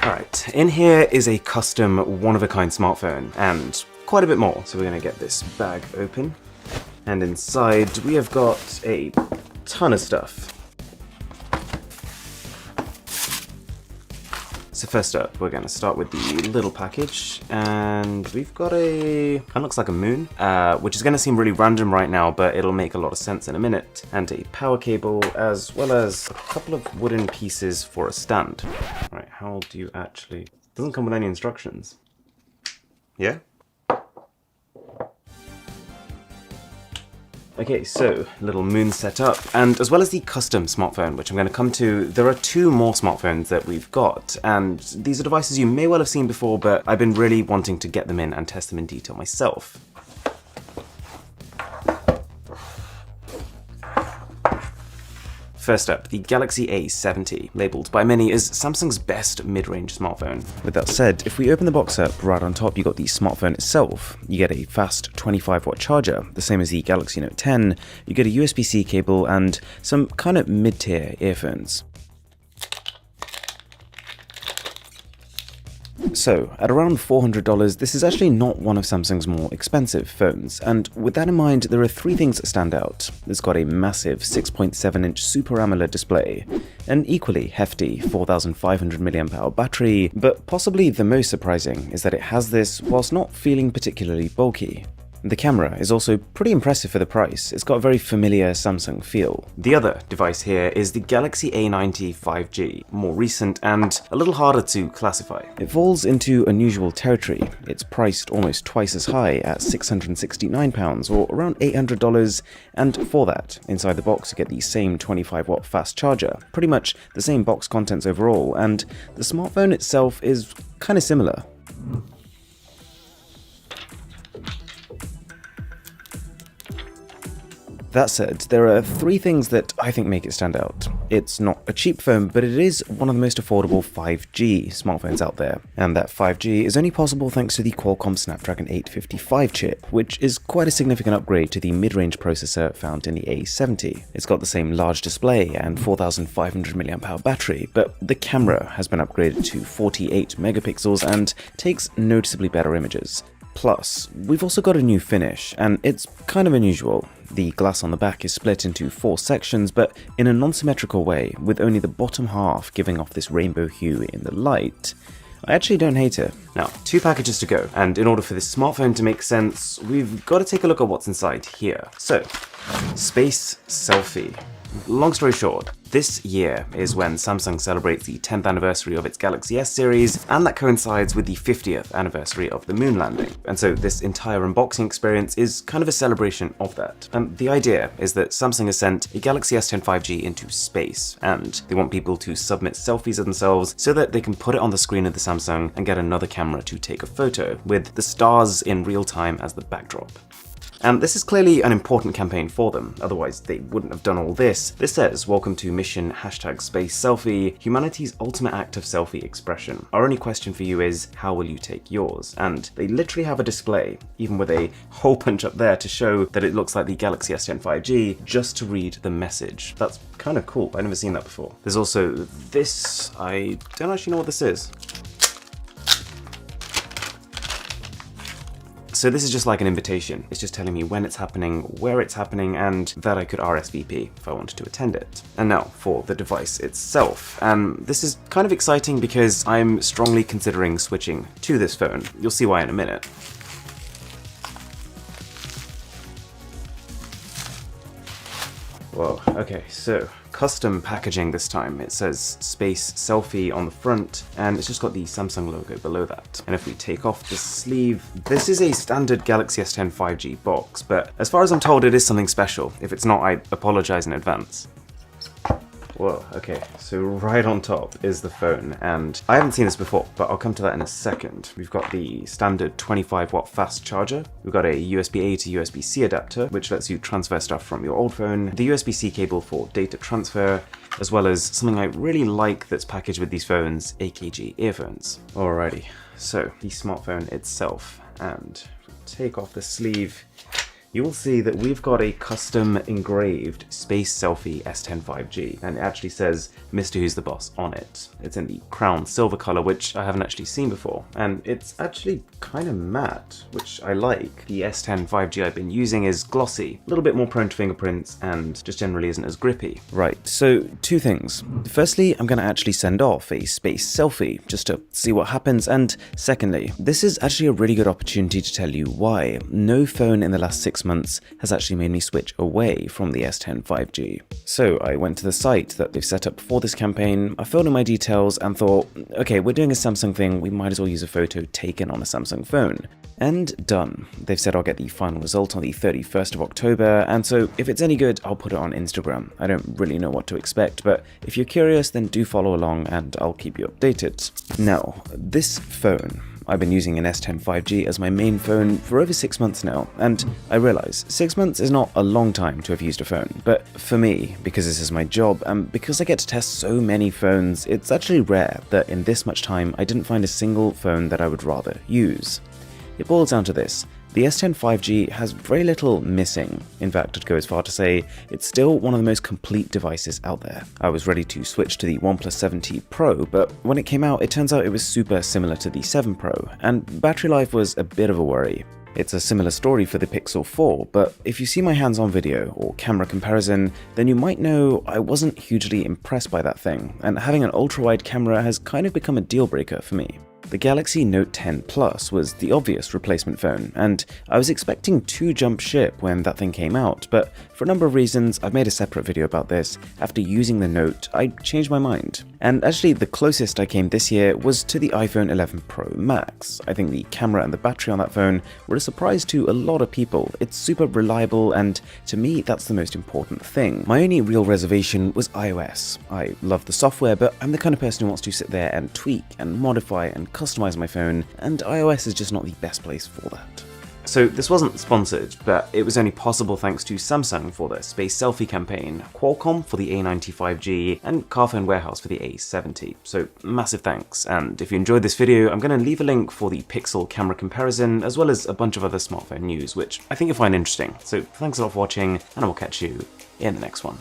Alright, in here is a custom one-of-a-kind smartphone, and quite a bit more. So we're going to get this bag open, and inside we have got a ton of stuff. So first up, we're going to start with the little package, and we've got kind of looks like a moon, which is going to seem really random right now, but it'll make a lot of sense in a minute, and a power cable, as well as a couple of wooden pieces for a stand. Right, how do you actually... Doesn't come with any instructions. Yeah? Okay, so little moon setup, and as well as the custom smartphone, which I'm going to come to, there are two more smartphones that we've got, and these are devices you may well have seen before, but I've been really wanting to get them in and test them in detail myself. First up, the Galaxy A70, labelled by many as Samsung's best mid-range smartphone. With that said, if we open the box up, right on top you got the smartphone itself. You get a fast 25-watt charger, the same as the Galaxy Note 10, you get a USB-C cable, and some kind of mid-tier earphones. So, at around $400, this is actually not one of Samsung's more expensive phones, and with that in mind, there are three things that stand out. It's got a massive 6.7-inch Super AMOLED display, an equally hefty 4500 mAh battery, but possibly the most surprising is that it has this whilst not feeling particularly bulky. The camera is also pretty impressive for the price. It's got a very familiar Samsung feel. The other device here is the Galaxy A90 5G, more recent and a little harder to classify. It falls into unusual territory. It's priced almost twice as high at £669 or around $800, and for that, inside the box you get the same 25-watt fast charger, pretty much the same box contents overall, and the smartphone itself is kind of similar. That said, there are three things that I think make it stand out. It's not a cheap phone, but it is one of the most affordable 5G smartphones out there. And that 5G is only possible thanks to the Qualcomm Snapdragon 855 chip, which is quite a significant upgrade to the mid-range processor found in the A70. It's got the same large display and 4500 mAh battery, but the camera has been upgraded to 48 megapixels and takes noticeably better images. Plus, we've also got a new finish, and it's kind of unusual. The glass on the back is split into 4 sections, but in a non-symmetrical way, with only the bottom half giving off this rainbow hue in the light. I actually don't hate it. Now, 2 packages to go, and in order for this smartphone to make sense, we've got to take a look at what's inside here. So, Space Selfie. Long story short, this year is when Samsung celebrates the 10th anniversary of its Galaxy S series, and that coincides with the 50th anniversary of the moon landing. And so this entire unboxing experience is kind of a celebration of that. And the idea is that Samsung has sent a Galaxy S10 5G into space, and they want people to submit selfies of themselves so that they can put it on the screen of the Samsung and get another camera to take a photo, with the stars in real time as the backdrop. And this is clearly an important campaign for them, otherwise they wouldn't have done all this. This says, "Welcome to mission #SpaceSelfie, humanity's ultimate act of selfie expression. Our only question for you is, how will you take yours?" And they literally have a display, even with a hole punch up there to show that it looks like the Galaxy S10 5G, just to read the message. That's kind of cool, I've never seen that before. There's also this, I don't actually know what this is. So this is just like an invitation. It's just telling me when it's happening, where it's happening, and that I could RSVP if I wanted to attend it. And now for the device itself. And this is kind of exciting because I'm strongly considering switching to this phone. You'll see why in a minute. Whoa, okay, so custom packaging this time. It says Space Selfie on the front, and it's just got the Samsung logo below that. And if we take off the sleeve, this is a standard Galaxy S10 5G box, but as far as I'm told, it is something special. If it's not, I apologize in advance. Whoa, okay, so right on top is the phone, and I haven't seen this before, but I'll come to that in a second. We've got the standard 25-watt fast charger. We've got a USB-A to USB-C adapter, which lets you transfer stuff from your old phone, the USB-C cable for data transfer, as well as something I really like that's packaged with these phones, AKG earphones. Alrighty, so the smartphone itself, and take off the sleeve. you will see that we've got a custom engraved Space Selfie S10 5G, and it actually says Mr. Who's the Boss on it. It's in the crown silver color, which I haven't actually seen before, and it's actually kind of matte, which I like. The S10 5G I've been using is glossy, a little bit more prone to fingerprints, and just generally isn't as grippy. Right, so two things. Firstly, I'm going to actually send off a Space Selfie just to see what happens, and secondly, this is actually a really good opportunity to tell you why no phone in the last 6 months has actually made me switch away from the S10 5G. So I went to the site that they've set up for this campaign, I filled in my details and thought, okay, we're doing a Samsung thing, we might as well use a photo taken on a Samsung phone. And done. They've said I'll get the final result on the 31st of October, and so if it's any good, I'll put it on Instagram. I don't really know what to expect, but if you're curious, then do follow along and I'll keep you updated. Now, this phone, I've been using an S10 5G as my main phone for over 6 months now, and I realize 6 months is not a long time to have used a phone, but for me, because this is my job, and because I get to test so many phones, it's actually rare that in this much time I didn't find a single phone that I would rather use. It boils down to this. The S10 5G has very little missing. In fact, I'd go as far to say it's still one of the most complete devices out there. I was ready to switch to the OnePlus 7T Pro, but when it came out, it turns out it was super similar to the 7 Pro, and battery life was a bit of a worry. It's a similar story for the Pixel 4, but if you see my hands-on video or camera comparison, then you might know I wasn't hugely impressed by that thing, and having an ultra-wide camera has kind of become a deal breaker for me. The Galaxy Note 10 Plus was the obvious replacement phone, and I was expecting to jump ship when that thing came out, but for a number of reasons, I've made a separate video about this. After using the Note, I changed my mind. And actually, the closest I came this year was to the iPhone 11 Pro Max. I think the camera and the battery on that phone were a surprise to a lot of people. It's super reliable, and to me, that's the most important thing. My only real reservation was iOS. I love the software, but I'm the kind of person who wants to sit there and tweak and modify and customize my phone, and iOS is just not the best place for that. So this wasn't sponsored, but it was only possible thanks to Samsung for their Space Selfie campaign, Qualcomm for the A90 5G, and Carphone Warehouse for the A70. So massive thanks, and if you enjoyed this video, I'm going to leave a link for the Pixel camera comparison, as well as a bunch of other smartphone news, which I think you'll find interesting. So thanks a lot for watching, and I will catch you in the next one.